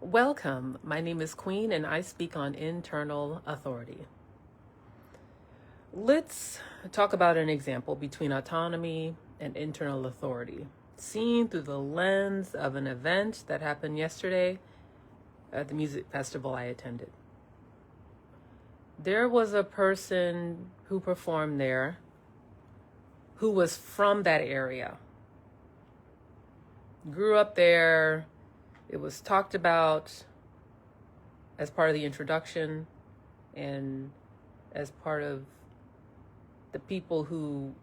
Welcome. My name is Queen and I speak on internal authority. Let's talk about an example between autonomy and internal authority, seen through the lens of an event that happened yesterday at the music festival I attended. There was a person who performed there who was from that area, grew up there. It was talked about as part of the introduction and as part of the people who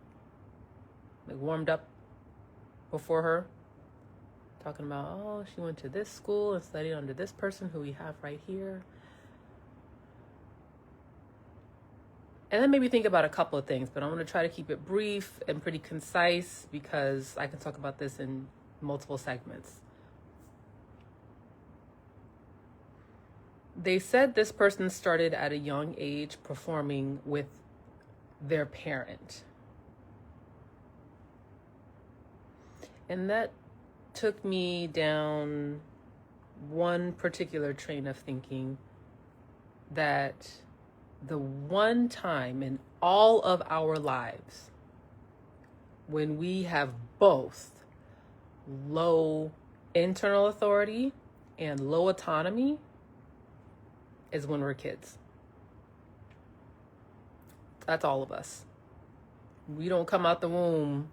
warmed up before her, talking about, oh, she went to this school and studied under this person who we have right here. And that made me think about a couple of things, but I'm going to try to keep it brief and pretty concise because I can talk about this in multiple segments. They said this person started at a young age performing with their parent. And that took me down one particular train of thinking, that the one time in all of our lives when we have both low internal authority and low autonomy is when we're kids. That's all of us. We don't come out the womb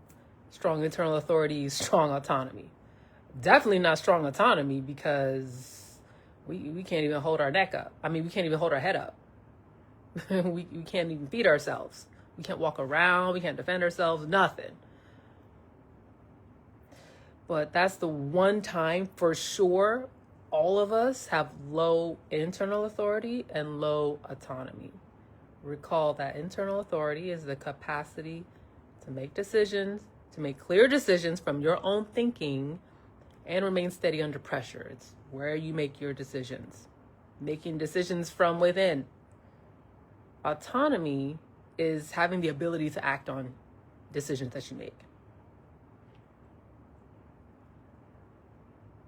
strong internal authority, strong autonomy. Definitely not strong autonomy because we can't even hold our neck up. We can't even hold our head up. we can't even feed ourselves. We can't walk around. We can't defend ourselves. Nothing. But that's the one time for sure all of us have low internal authority and low autonomy. Recall that internal authority is the capacity to make decisions, to make clear decisions from your own thinking and remain steady under pressure. It's where you make your decisions, making decisions from within. Autonomy is having the ability to act on decisions that you make.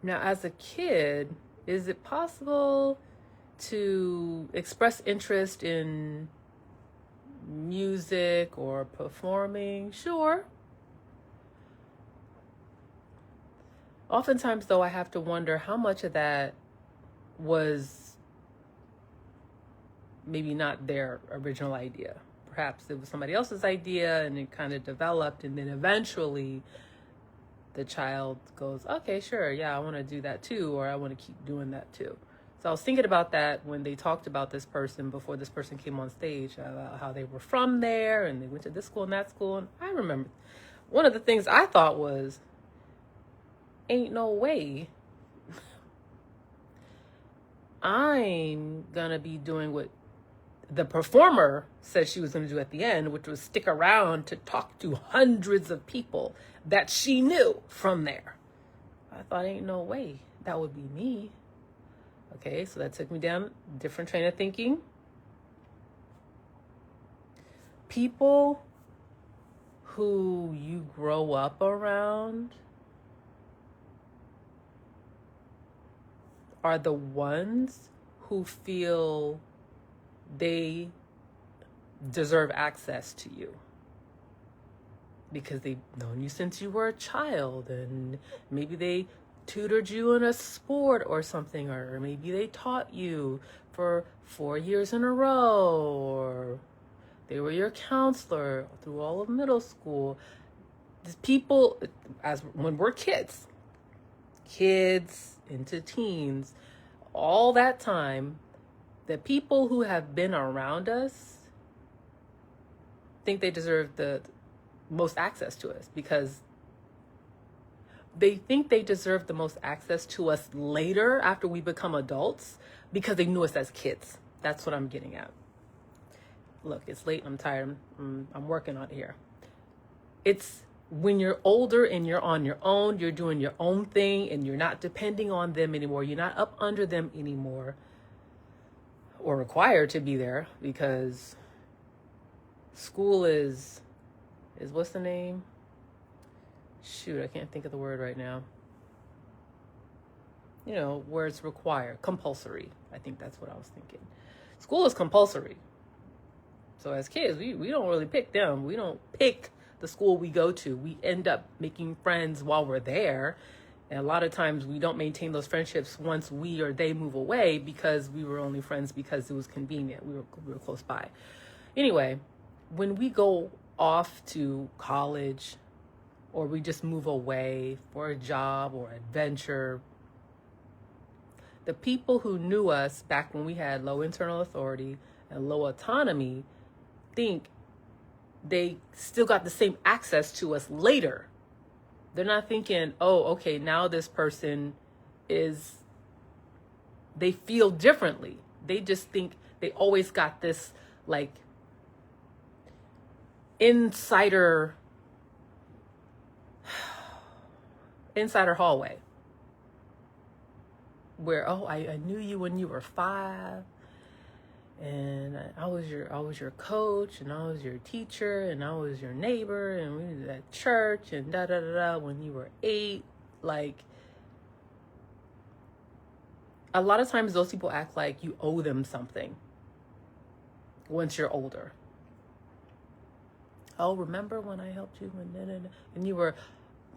Now, as a kid, is it possible to express interest in music or performing? Sure. Oftentimes, though, I have to wonder how much of that was maybe not their original idea. Perhaps it was somebody else's idea and it kind of developed, and then eventually the child goes, okay, sure, yeah, I want to do that too, or I want to keep doing that too. So I was thinking about that when they talked about this person before this person came on stage, about how they were from there and they went to this school and that school. And I remember one of the things I thought was, ain't no way I'm gonna be doing what the performer said she was going to do at the end, which was stick around to talk to hundreds of people that she knew from there. I thought, ain't no way that would be me. Okay, so that took me down a different train of thinking. People who you grow up around are the ones who feel they deserve access to you because they've known you since you were a child, and maybe they tutored you in a sport or something, or maybe they taught you for 4 years in a row, or they were your counselor through all of middle school. These people, as when we're kids into teens, all that time, the people who have been around us think they deserve the most access to us because they think they deserve the most access to us later after we become adults because they knew us as kids. That's what I'm getting at. Look, it's late. I'm tired. I'm working on it here. It's when you're older and you're on your own, you're doing your own thing and you're not depending on them anymore. You're not up under them anymore, or required to be there, because school is what's the name? Shoot, I can't think of the word right now. you know, where it's required, compulsory. I think that's what I was thinking. School is compulsory. So as kids, we don't really pick them. We don't pick the school we go to. We end up making friends while we're there. And a lot of times we don't maintain those friendships once we or they move away because we were only friends because it was convenient. We were close by. Anyway, when we go off to college or we just move away for a job or adventure, the people who knew us back when we had low internal authority and low autonomy think they still got the same access to us later. They're not thinking, oh, okay, now this person they feel differently. They just think they always got this like insider hallway where, oh, I knew you when you were 5, and I was your coach, and I was your teacher, and I was your neighbor, and we was at church, and da da da da when you were 8. Like, a lot of times those people act like you owe them something once you're older. Oh, remember when I helped you and you were,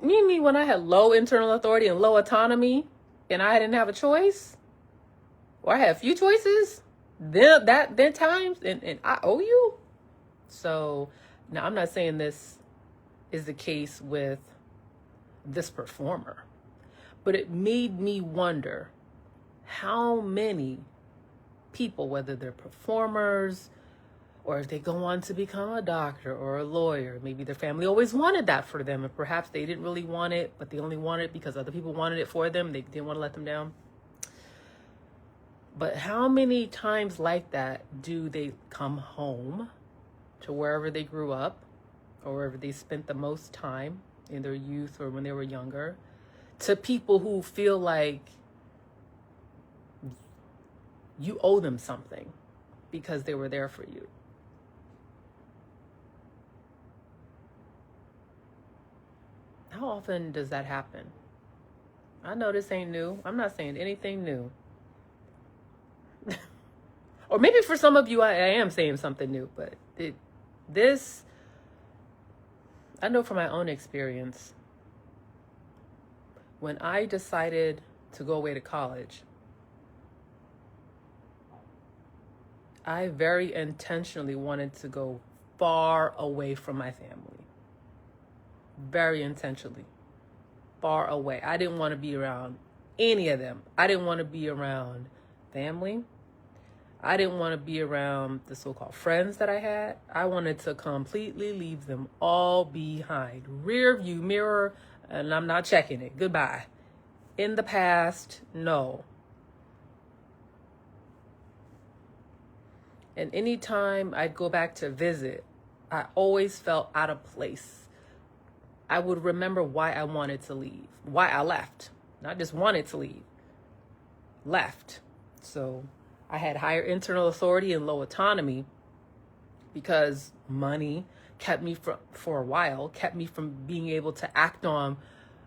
me when I had low internal authority and low autonomy and I didn't have a choice, or I had a few choices, then times and I owe you. So now I'm not saying this is the case with this performer, but it made me wonder how many people, whether they're performers or if they go on to become a doctor or a lawyer, maybe their family always wanted that for them, and perhaps they didn't really want it, but they only wanted it because other people wanted it for them. They didn't want to let them down. But how many times like that do they come home to wherever they grew up or wherever they spent the most time in their youth or when they were younger, to people who feel like you owe them something because they were there for you? How often does that happen? I know this ain't new. I'm not saying anything new. Or maybe for some of you, I am saying something new, but I know from my own experience, when I decided to go away to college, I very intentionally wanted to go far away from my family. Very intentionally. Far away. I didn't want to be around any of them. I didn't want to be around family. I didn't want to be around the so-called friends that I had. I wanted to completely leave them all behind. Rear view mirror, and I'm not checking it. Goodbye. In the past, no. And anytime I'd go back to visit, I always felt out of place. I would remember why I wanted to leave, why I left. Not just wanted to leave, left. So I had higher internal authority and low autonomy because money kept me for a while, kept me from being able to act on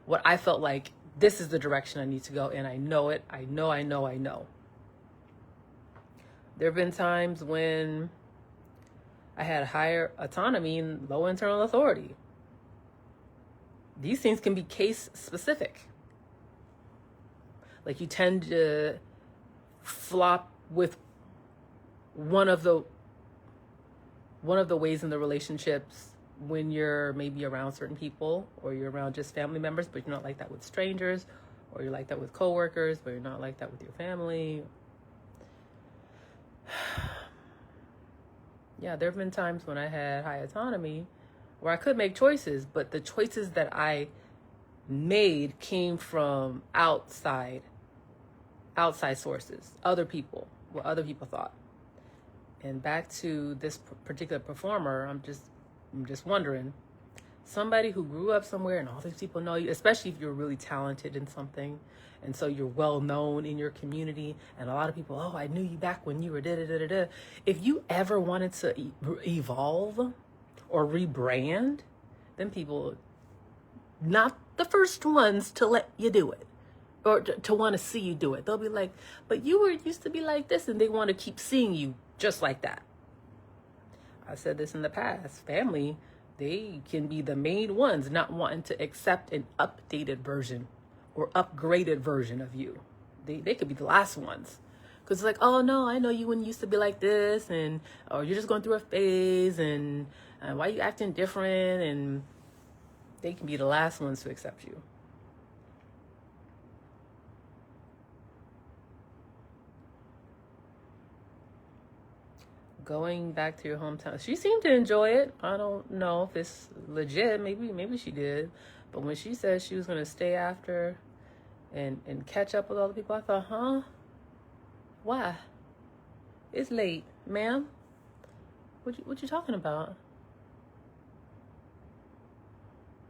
what I felt like this is the direction I need to go. And I know it. I know. There have been times when I had higher autonomy and low internal authority. These things can be case specific. Like, you tend to flop with one of the ways in the relationships when you're maybe around certain people, or you're around just family members, but you're not like that with strangers, or you're like that with coworkers, but you're not like that with your family. Yeah, there have been times when I had high autonomy where I could make choices, but the choices that I made came from outside sources, other people, what other people thought. And back to this particular performer, I'm just wondering, somebody who grew up somewhere and all these people know you, especially if you're really talented in something, and so you're well known in your community, and a lot of people, oh, I knew you back when you were da-da-da-da-da. If you ever wanted to evolve or rebrand, then people, not the first ones to let you do it. or to want to see you do it. They'll be like, but you used to be like this, and they want to keep seeing you just like that. I said this in the past. Family, they can be the main ones not wanting to accept an updated version or upgraded version of you. They could be the last ones. Because it's like, oh no, I know you when you used to be like this, and or you're just going through a phase, and why are you acting different? And they can be the last ones to accept you. Going back to your hometown. She seemed to enjoy it. I don't know if it's legit. Maybe she did. But when she said she was going to stay after and catch up with all the people, I thought, huh? Why? It's late, ma'am. What you talking about?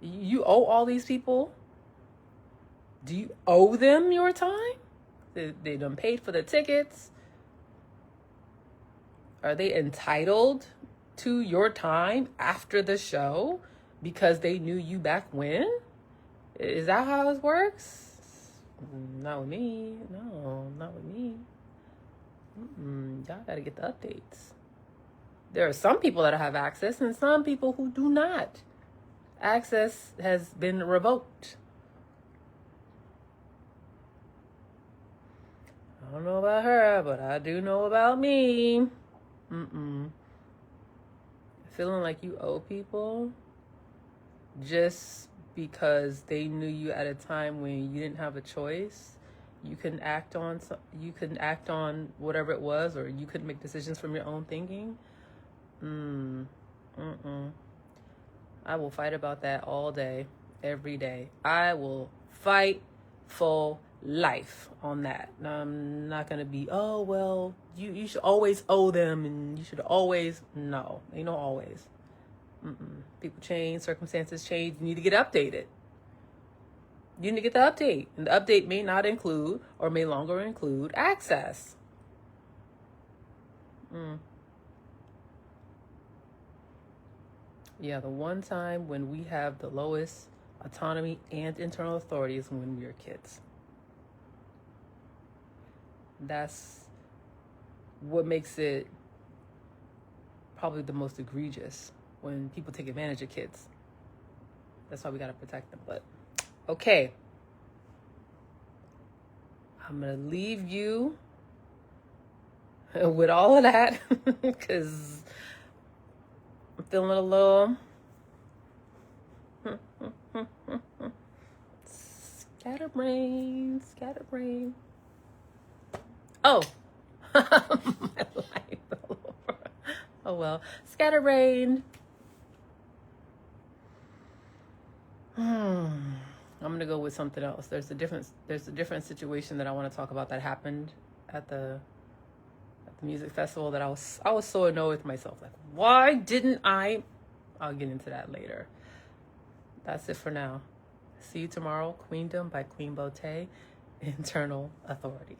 You owe all these people? Do you owe them your time? They done paid for the tickets. Are they entitled to your time after the show because they knew you back when? Is that how it works? Not with me. No, not with me. Y'all gotta get the updates. There are some people that have access and some people who do not. Access has been revoked. I don't know about her, but I do know about me. Feeling like you owe people just because they knew you at a time when you didn't have a choice. You couldn't act on whatever it was, or you couldn't make decisions from your own thinking. I will fight about that all day, every day. I will fight for life on that. I'm not gonna be, oh well, you should always owe them, and you should always. No, ain't no always. People change, circumstances change. You need to get updated. You need to get the update, and the update may not include or may longer include access. Yeah, the one time when we have the lowest autonomy and internal authority is when we are kids. That's what makes it probably the most egregious, when people take advantage of kids. That's why we got to protect them. But okay, I'm going to leave you with all of that because I'm feeling a little scatterbrain. Oh, my life all over. Oh well, scatterbrained. I'm gonna go with something else. There's a different situation that I want to talk about that happened at the music festival that I was so annoyed with myself. Like, why didn't I? I'll get into that later. That's it for now. See you tomorrow. Queendom by Queen Beauté Internal Authority.